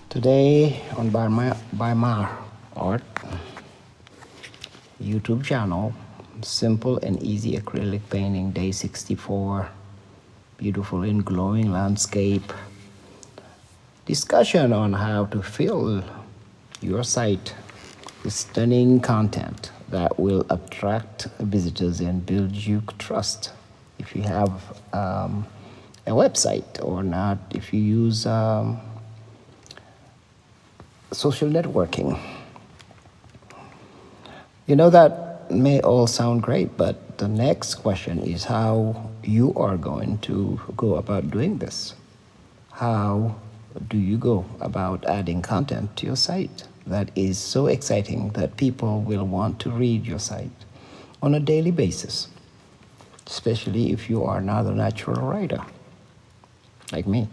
Today on Baymar Art YouTube channel, simple and easy acrylic painting, day 64, beautiful and glowing landscape, discussion on how to fill your site with stunning content that will attract visitors and build you trust. If you have a website or not, if you use social networking. You know, that may all sound great, but the next question is how you are going to go about doing this. How do you go about adding content to your site that is so exciting that people will want to read your site on a daily basis, especially if you are not a natural writer like me?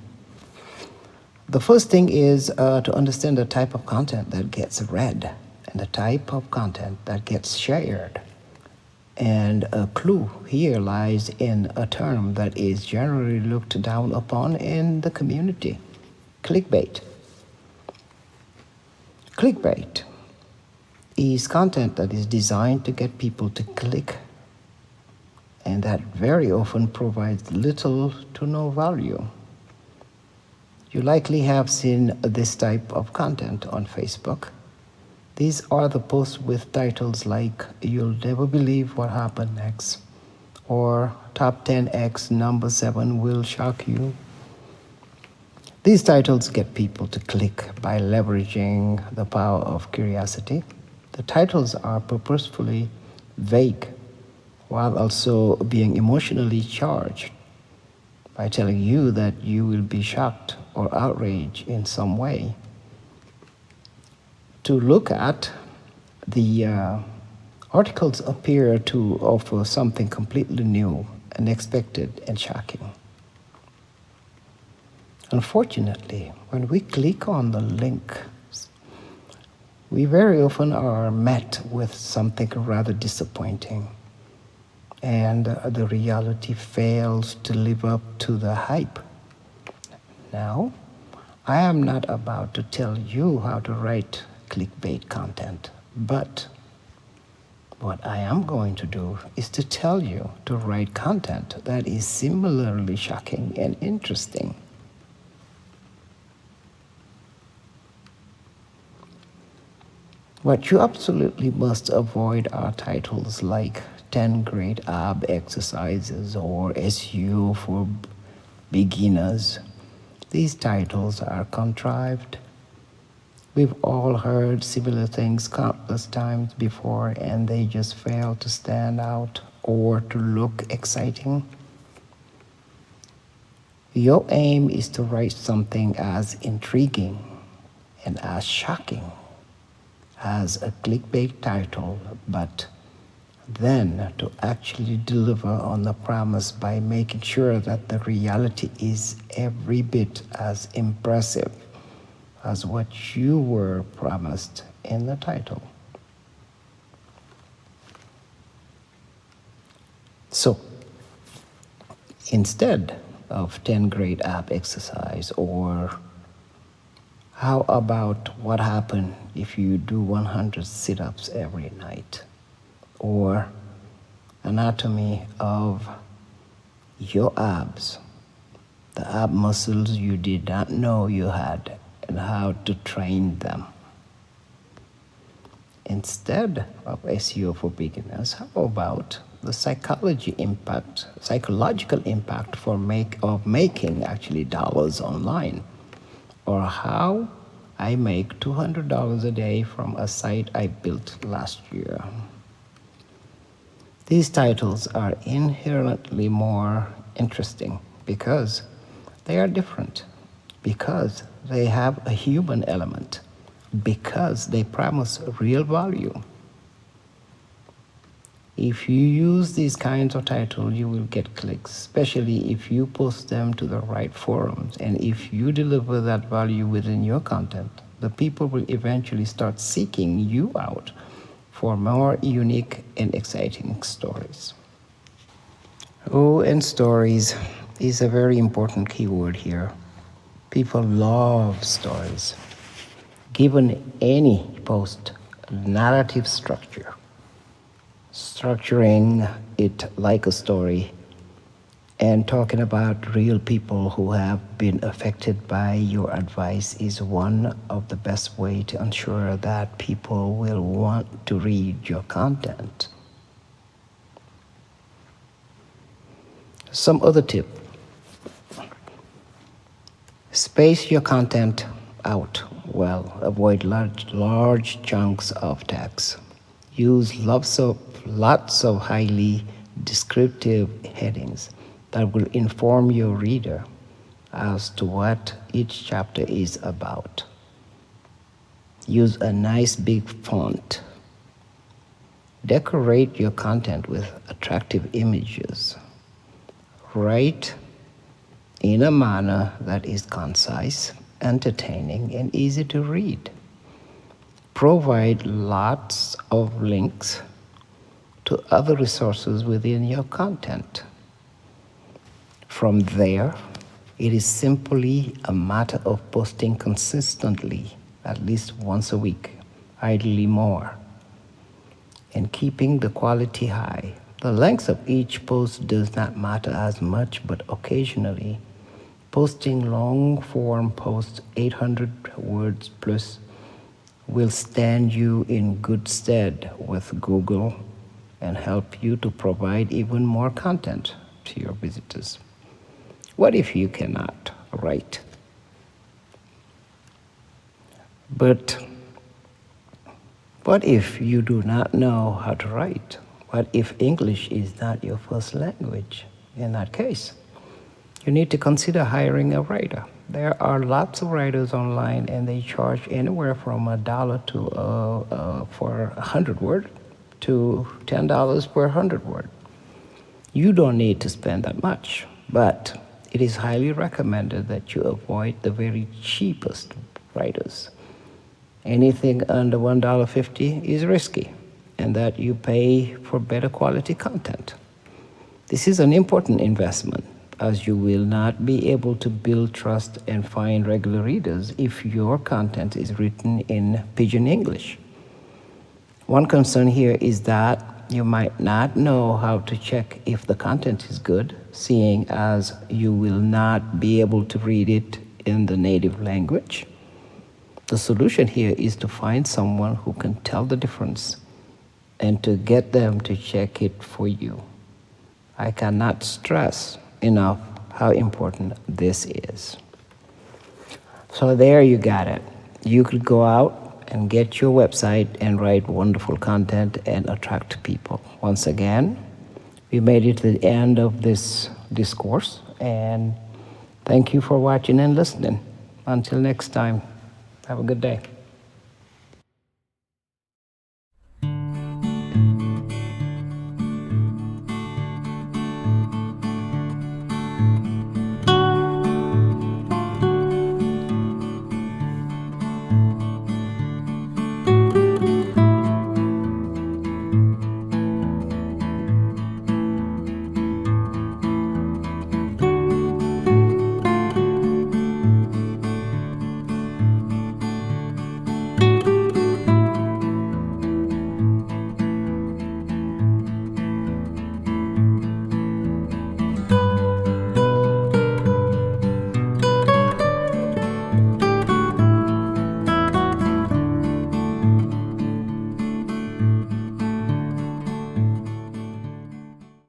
The first thing is to understand the type of content that gets read and the type of content that gets shared. And a clue here lies in a term that is generally looked down upon in the community: clickbait. Clickbait is content that is designed to get people to click, and that very often provides little to no value. You likely have seen this type of content on Facebook. These are the posts with titles like "You'll Never Believe What Happened Next" or "Top 10x Number 7 Will Shock You." These titles get people to click by leveraging the power of curiosity. The titles are purposefully vague while also being emotionally charged by telling you that you will be shocked or outraged in some way. To look at, the articles appear to offer something completely new, unexpected, and shocking. Unfortunately, when we click on the link, we very often are met with something rather disappointing, and the reality fails to live up to the hype. Now, I am not about to tell you how to write clickbait content, but what I am going to do is to tell you to write content that is similarly shocking and interesting. What you absolutely must avoid are titles like 10 Great Ab Exercises or SEO for Beginners. These titles are contrived. We've all heard similar things countless times before, and they just fail to stand out or to look exciting. Your aim is to write something as intriguing and as shocking as a clickbait title, but then to actually deliver on the promise by making sure that the reality is every bit as impressive as what you were promised in the title. So instead of 10 great app exercise, or how about what happens if you do 100 sit-ups every night, or anatomy of your abs, the ab muscles you did not know you had, and how to train them. Instead of SEO for beginners, how about the psychological impact of making actually dollars online, or how I make $200 a day from a site I built last year. These titles are inherently more interesting because they are different, because they have a human element, because they promise real value. If you use these kinds of titles, you will get clicks, especially if you post them to the right forums. And if you deliver that value within your content, the people will eventually start seeking you out for more unique and exciting stories. Oh, and stories is a very important keyword here. People love stories. Given any post narrative structure, structuring it like a story, and talking about real people who have been affected by your advice is one of the best ways to ensure that people will want to read your content. Some other tip: space your content out well. Avoid large chunks of text. Use lots of highly descriptive headings that will inform your reader as to what each chapter is about. Use a nice big font. Decorate your content with attractive images. Write in a manner that is concise, entertaining, and easy to read. Provide lots of links to other resources within your content. From there, it is simply a matter of posting consistently, at least once a week, ideally more, and keeping the quality high. The length of each post does not matter as much, but occasionally, posting long-form posts, 800 words plus, will stand you in good stead with Google and help you to provide even more content to your visitors. What if you cannot write? But what if you do not know how to write? What if English is not your first language? In that case, you need to consider hiring a writer. There are lots of writers online, and they charge anywhere from $1 for 100 words to $10 per 100 word. You don't need to spend that much, but it is highly recommended that you avoid the very cheapest writers. Anything under $1.50 is risky, and that you pay for better quality content. This is an important investment, as you will not be able to build trust and find regular readers if your content is written in pidgin English. One concern here is that you might not know how to check if the content is good, seeing as you will not be able to read it in the native language. The solution here is to find someone who can tell the difference and to get them to check it for you. I cannot stress enough how important this is. So there you got it. You could go out and get your website and write wonderful content and attract people. Once again, we made it to the end of this discourse, and thank you for watching and listening. Until next time, have a good day.